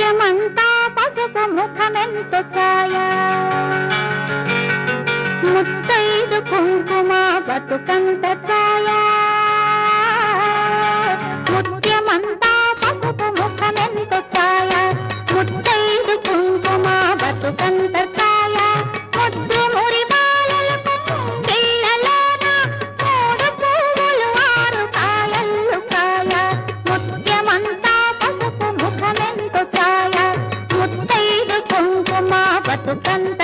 ముత్యమంతా పసుపు ముఖమెంతో ఛాయ ముత్తైదు కుంకుమ బతుకంత ఛాయ ముత్యమంతా పసుపు ముఖమెంతో ఛాయ ముత్తైదు కుంకుమ బతుకంత ఛాయ ముద్దు మురి బాలలకు పిల్లలోన మూడు పువ్వులు ఆరు కాయలు కాయ ముత్యమంతా పసుపు ముఖమెంతో ఛాయ ముత్తైదు కుంకుమ బతుకంత